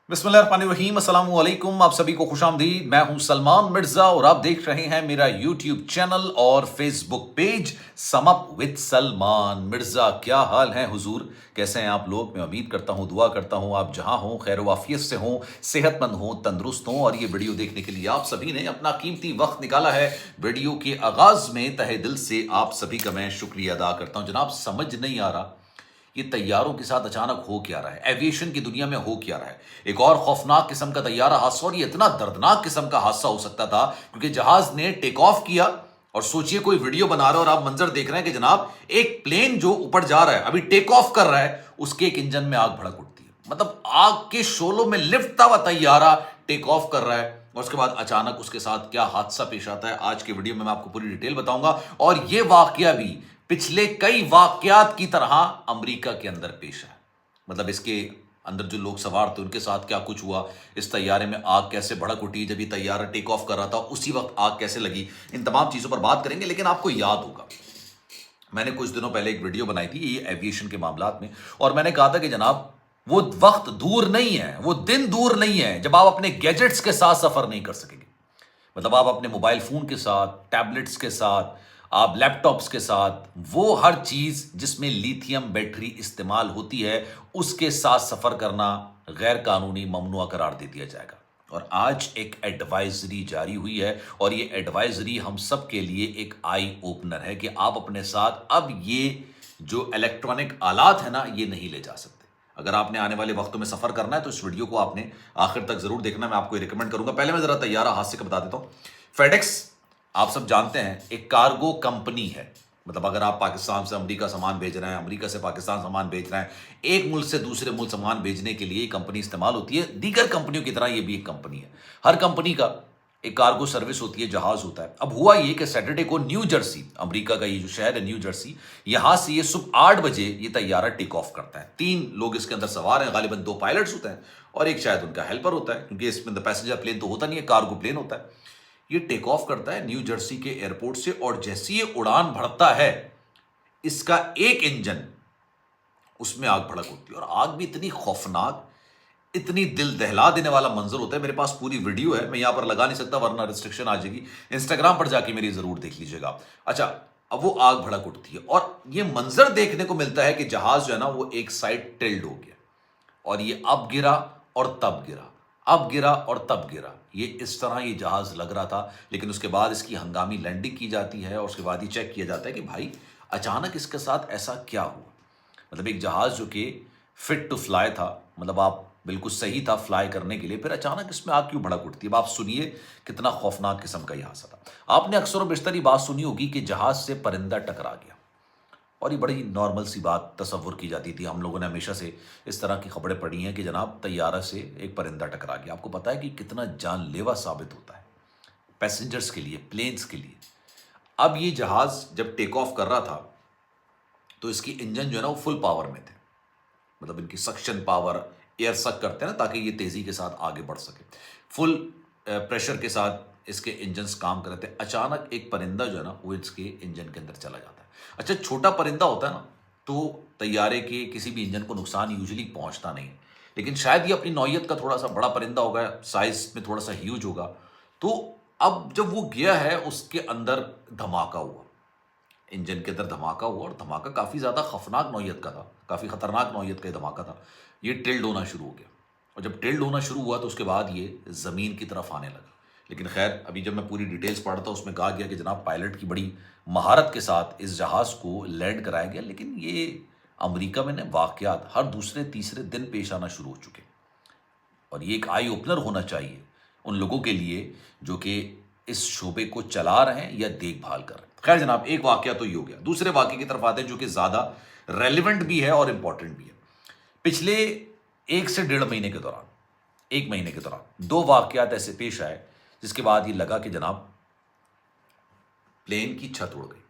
बिस्मिल्लाहिर्रहमानिर्रहीम, अस्सलाम वालेकुम। आप सभी को खुशामदीद। मैं हूं सलमान मिर्जा और आप देख रहे हैं मेरा यूट्यूब चैनल और Facebook page sum up with Salman Mirza. क्या हाल है हुजूर, कैसे हैं आप लोग? मैं उम्मीद करता हूं, दुआ करता हूं आप जहां हों खैर वाफियत से हों, सेहतमंद हों, तंदुरुस्त हों। और ये वीडियो देखने के लिए आप सभी ने अपना कीमती वक्त निकाला है। वीडियो के आगाज में तहे दिल से आप सभी का मैं शुक्रिया अदा करता हूं। जनाब, समझ नहीं आ रहा ये तैयारों के साथ अचानक हो क्या रहा है, एविएशन की दुनिया में हो क्या रहा है। एक और खौफनाक किस्म का तैयारा हादसा, और ये इतना दर्दनाक किस्म का हादसा हो सकता था क्योंकि जहाज ने टेक ऑफ किया। और सोचिए कोई वीडियो बना रहे हो और आप मंजर देख रहे हैं कि जनाब एक प्लेन जो ऊपर जा रहा है, अभी टेक ऑफ कर रहा है, उसके एक इंजन में आग भड़क उठती है। मतलब आग के शोलों में लिपटता हुआ तैयारा टेक ऑफ कर रहा है और उसके बाद अचानक उसके साथ क्या हादसा पेश आता है, आज के वीडियो में मैं आपको पूरी डिटेल बताऊंगा। और यह वाकया भी पिछले कई वाकयात की तरह अमेरिका के अंदर पेश है। मतलब इसके अंदर जो लोग सवार थे उनके साथ क्या कुछ हुआ, इस तैयारे में आग कैसे भड़क उठी, जब ये तैयारा टेक ऑफ कर रहा था उसी वक्त आग कैसे लगी, इन तमाम चीजों पर बात करेंगे। लेकिन आपको याद होगा मैंने कुछ दिनों पहले एक वीडियो बनाई थी ये एविएशन के मामलात में, और मैंने कहा था कि जनाब वो वक्त दूर नहीं है, वो दिन दूर नहीं है जब आप अपने गैजेट्स के साथ सफर नहीं कर सकेंगे। मतलब आप अपने मोबाइल फोन के साथ, टैबलेट्स के साथ, आप लैपटॉप्स के साथ, वो हर चीज जिसमें लिथियम बैटरी इस्तेमाल होती है उसके साथ सफर करना गैर कानूनी ममनुआ करार दे दिया जाएगा। और आज एक एडवाइजरी जारी हुई है और ये एडवाइजरी हम सब के लिए एक आई ओपनर है कि आप अपने साथ अब ये जो इलेक्ट्रॉनिक आलात है ना ये नहीं ले जा सकते। अगर आपने आने वाले वक्तों में सफर करना है तो इस वीडियो को आपने आखिर तक जरूर देखना, मैं आपको रिकमेंड करूंगा। पहले मैं जरा तैयारा हादसे का बता देता हूं। फेडेक्स आप सब जानते हैं एक कार्गो कंपनी है। मतलब अगर आप पाकिस्तान से अमेरिका सामान भेज रहे हैं, अमेरिका से पाकिस्तान सामान भेज रहे हैं, एक मुल्क से दूसरे मुल्क सामान भेजने के लिए ये कंपनी इस्तेमाल होती है। दीगर कंपनियों की तरह ये भी एक कंपनी है। हर कंपनी का एक कार्गो सर्विस होती है, जहाज होता है। अब हुआ ये कि सैटरडे को न्यू जर्सी, अमेरिका का ये जो शहर है न्यू जर्सी, यहां से ये सुबह 8 बजे ये तैयारा टेक ऑफ करता है। 3 लोग इसके अंदर सवार हैं, गालिबन 2 पायलट्स होते हैं और एक शायद उनका हेल्पर होता है, क्योंकि इसमें पैसेंजर प्लेन तो होता नहीं है, कार्गो प्लेन होता है। ये टेक ऑफ करता है न्यू जर्सी के एयरपोर्ट से, और जैसे ये उड़ान भरता है इसका एक इंजन, उसमें आग भड़क होती है। और आग भी इतनी खौफनाक, इतनी दिल दहला देने वाला मंजर होता है। मेरे पास पूरी वीडियो है, मैं यहां पर लगा नहीं सकता वरना रिस्ट्रिक्शन आ जाएगी। इंस्टाग्राम पर जाके मेरी जरूर देख लीजिएगा। अच्छा, अब वो आग भड़क उठती है और ये मंजर देखने को मिलता है कि जहाज जो है ना वो एक साइड टिल्ड हो गया और ये अब गिरा और तब गिरा, अब गिरा और तब गिरा। ये इस तरह ये जहाज लग रहा था। लेकिन उसके बाद इसकी हंगामी लैंडिंग की जाती है और उसके बाद ही चेक किया जाता है कि भाई अचानक इसके साथ ऐसा क्या हुआ। मतलब एक जहाज जो कि फिट टू फ्लाई था, मतलब आप बिल्कुल सही था फ्लाई करने के लिए, फिर अचानक इसमें आग क्यों भड़क उठती है। अब आप सुनिए कितना खौफनाक किस्म का यह हादसा था। आपने अक्सर और बेशतर बात सुनी होगी कि जहाज से परिंदा टकरा गया, और ये बड़ी नॉर्मल सी बात तसव्वुर की जाती थी। हम लोगों ने हमेशा से इस तरह की खबरें पढ़ी हैं कि जनाब तैयारा से एक परिंदा टकरा गया। आपको पता है कि कितना जानलेवा साबित होता है पैसेंजर्स के लिए, प्लेन्स के लिए। अब ये जहाज जब टेक ऑफ कर रहा था तो इसकी इंजन जो है ना वो फुल पावर में थे। मतलब इनकी सक्शन पावर, एयर सक करते हैं ना ताकि ये तेजी के साथ आगे बढ़ सके, फुल प्रेशर के साथ इसके इंजन्स काम कर रहे थे। अचानक एक परिंदा जो है ना वो इसके इंजन के अंदर चला जाता है। अच्छा, छोटा परिंदा होता है ना तो तैयारे के किसी भी इंजन को नुकसान यूजुअली पहुंचता नहीं, लेकिन शायद ये अपनी नौयत का थोड़ा सा बड़ा परिंदा होगा, साइज में थोड़ा सा ह्यूज होगा। तो अब जब वो गया है उसके अंदर धमाका हुआ, इंजन के अंदर धमाका हुआ, और धमाका काफ़ी ज़्यादा खफनाक नौयत का था, काफ़ी खतरनाक नौयत का धमाका था। ये टिल्ड होना शुरू हो गया, और जब टिल्ड होना शुरू हुआ तो उसके बाद ये ज़मीन की तरफ आने लगा। लेकिन खैर अभी जब मैं पूरी डिटेल्स पढ़ रहा था उसमें कहा गया कि जनाब पायलट की बड़ी महारत के साथ इस जहाज़ को लैंड कराया गया। लेकिन ये अमेरिका में ना वाक़यात हर दूसरे तीसरे दिन पेश आना शुरू हो चुके, और ये एक आई ओपनर होना चाहिए उन लोगों के लिए जो कि इस शोबे को चला रहे हैं या देखभाल कर रहे हैं। खैर जनाब, एक वाकया तो ये हो गया। दूसरे वाकये की तरफ आते हैं जो कि ज़्यादा रेलिवेंट भी है और इंपॉर्टेंट भी है। पिछले 1 से 1.5 महीने के दौरान, 1 महीने के दौरान 2 वाकयात ऐसे पेश आए जिसके बाद ये लगा कि जनाब प्लेन की छत उड़ गई।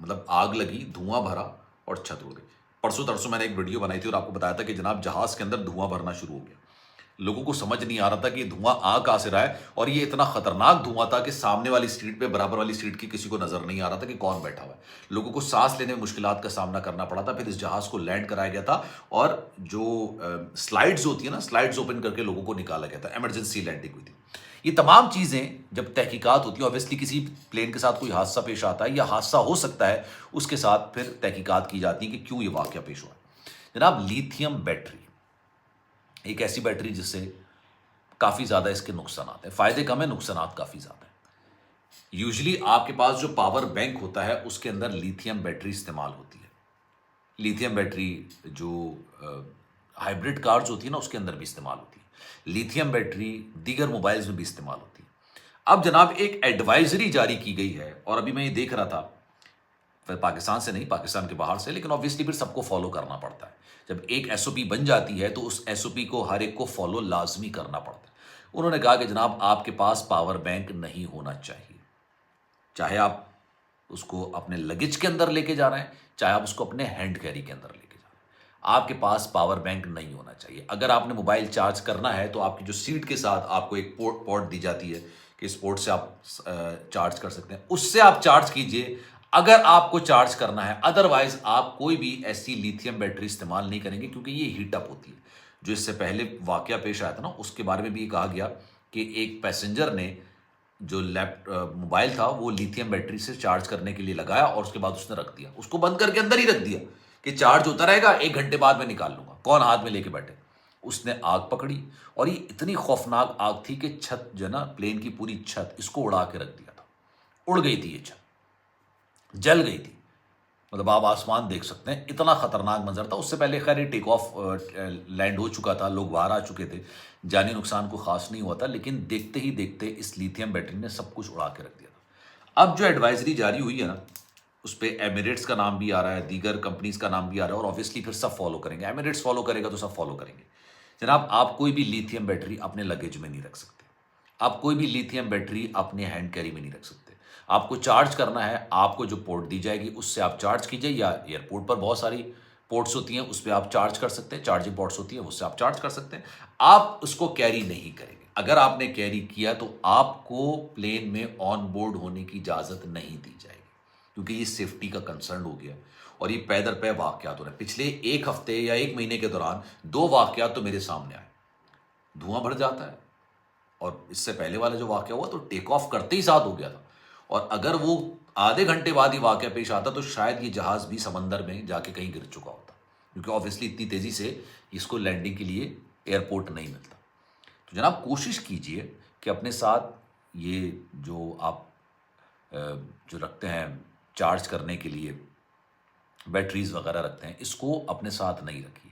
मतलब आग लगी, धुआं भरा और छत उड़ गई। परसों तरसों मैंने एक वीडियो बनाई थी और आपको बताया था कि जनाब जहाज के अंदर धुआं भरना शुरू हो गया। लोगों को समझ नहीं आ रहा था कि धुआं आ कहाँ से रहा है, और ये इतना खतरनाक धुआं था कि सामने वाली सीट पे, बराबर वाली सीट की किसी को नजर नहीं आ रहा था कि कौन बैठा हुआ है। लोगों को सांस लेने में मुश्किलात का सामना करना पड़ा था। फिर इस जहाज को लैंड कराया गया था, और जो स्लाइड्स होती है ना, स्लाइड्स ओपन करके लोगों को निकाला गया था। इमरजेंसी लैंडिंग हुई थी। ये तमाम चीजें जब तहकीकात होती है, ऑब्वियसली किसी प्लेन के साथ कोई हादसा पेश आता है या हादसा हो सकता है, उसके साथ फिर तहकीकात की जाती है कि क्यों ये वाकया पेश हुआ। जनाब, लिथियम बैटरी एक ऐसी बैटरी जिससे काफ़ी ज़्यादा इसके नुकसान हैं। फ़ायदे कम है, नुकसान काफ़ी ज़्यादा है। यूजुअली आपके पास जो पावर बैंक होता है उसके अंदर लिथियम बैटरी इस्तेमाल होती है। लिथियम बैटरी जो हाइब्रिड कार्स होती है ना, उसके अंदर भी इस्तेमाल होती है। लिथियम बैटरी दीगर मोबाइल्स में भी इस्तेमाल होती है। अब जनाब, एक एडवाइजरी जारी की गई है, और अभी मैं ये देख रहा था, फिर पाकिस्तान से नहीं, पाकिस्तान के बाहर से, लेकिन ऑब्वियसली फिर सबको फॉलो करना पड़ता है। जब एक एसओपी बन जाती है तो उस एसओपी को हर एक को फॉलो लाजमी करना पड़ता है। उन्होंने कहा कि जनाब, आपके पास पावर बैंक नहीं होना चाहिए, चाहे आप उसको अपने लगेज के अंदर लेके जा रहे हैं, चाहे आप उसको अपने हैंड कैरी के अंदर लेके जा रहे हैं, आपके पास पावर बैंक नहीं होना चाहिए। अगर आपने मोबाइल चार्ज करना है तो आपकी जो सीट के साथ आपको एक पोर्ट दी जाती है कि इस पोर्ट से आप चार्ज कर सकते हैं, उससे आप चार्ज कीजिए अगर आपको चार्ज करना है। अदरवाइज आप कोई भी ऐसी लिथियम बैटरी इस्तेमाल नहीं करेंगे, क्योंकि ये हीटअप होती है। जो इससे पहले वाकया पेश आया था ना, उसके बारे में भी कहा गया कि एक पैसेंजर ने जो मोबाइल था वो लिथियम बैटरी से चार्ज करने के लिए लगाया, और उसके बाद उसने रख दिया, उसको बंद करके अंदर ही रख दिया कि चार्ज होता रहेगा, 1 घंटे बाद मैं निकाल लूंगा। कौन हाथ में लेके बैठे। उसने आग पकड़ी, और ये इतनी खौफनाक आग थी कि छत जो ना, प्लेन की पूरी छत इसको उड़ा के रख दिया था। उड़ गई थी ये छत, जल गई थी। मतलब आप आसमान देख सकते हैं, इतना खतरनाक मंजर था। उससे पहले खैर टेक ऑफ लैंड हो चुका था, लोग बाहर आ चुके थे, जानी नुकसान को खास नहीं हुआ था, लेकिन देखते ही देखते इस लिथियम बैटरी ने सब कुछ उड़ा के रख दिया था। अब जो एडवाइजरी जारी हुई है ना, उस पर एमिरेट्स का नाम भी आ रहा है, दीगर कंपनीज का नाम भी आ रहा है, और ऑब्वियसली फिर सब फॉलो करेंगे। एमिरेट्स फॉलो करेगा तो सब फॉलो करेंगे। जनाब, आप कोई भी लिथियम बैटरी अपने लगेज में नहीं रख सकते, आप कोई भी लिथियम बैटरी अपने हैंड कैरी में नहीं रख सकते। आपको चार्ज करना है, आपको जो पोर्ट दी जाएगी उससे आप चार्ज कीजिए, या एयरपोर्ट पर बहुत सारी पोर्ट्स होती हैं, उस पर आप चार्ज कर सकते हैं, चार्जिंग पोर्ट्स होती हैं, उससे आप चार्ज कर सकते हैं। आप उसको कैरी नहीं करेंगे। अगर आपने कैरी किया तो आपको प्लेन में ऑन बोर्ड होने की इजाज़त नहीं दी जाएगी, क्योंकि ये सेफ्टी का कंसर्न हो गया। और ये पै दर पै वाकयात हो रहे हैं। पिछले 1 हफ्ते या 1 महीने के दौरान 2 वाकयात तो मेरे सामने आए। धुआं भर जाता है, और इससे पहले वाला जो वाकया हुआ तो टेक ऑफ करते ही साथ हो गया था, और अगर वो आधे घंटे बाद ही वाकया पेश आता तो शायद ये जहाज भी समंदर में जाके कहीं गिर चुका होता, क्योंकि ऑब्वियसली इतनी तेजी से इसको लैंडिंग के लिए एयरपोर्ट नहीं मिलता। तो जनाब, कोशिश कीजिए कि अपने साथ ये जो आप जो रखते हैं चार्ज करने के लिए, बैटरीज वगैरह रखते हैं, इसको अपने साथ नहीं रखिए।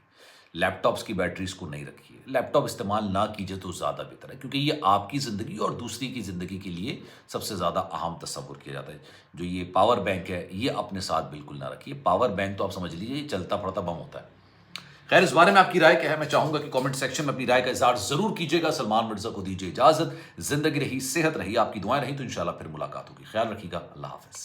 लैपटॉप्स की बैटरीज को नहीं रखिए। लैपटॉप इस्तेमाल ना कीजिए तो ज़्यादा बेहतर है, क्योंकि ये आपकी ज़िंदगी और दूसरी की ज़िंदगी के लिए सबसे ज़्यादा अहम तस्वुर किया जाता है। जो ये पावर बैंक है, ये अपने साथ बिल्कुल ना रखिए। पावर बैंक तो आप समझ लीजिए ये चलता पड़ता बम होता है। खैर, इस बारे में आपकी राय क्या है? मैं चाहूंगा कि कमेंट सेक्शन में अपनी राय का इजहार जरूर कीजिएगा। सलमान मिर्जा को दीजिए इजाजत। जिंदगी रही, सेहत रही, आपकी दुआएं रही, तो इंशाल्लाह फिर मुलाकात होगी। ख्याल रखिएगा। अल्लाह हाफिज।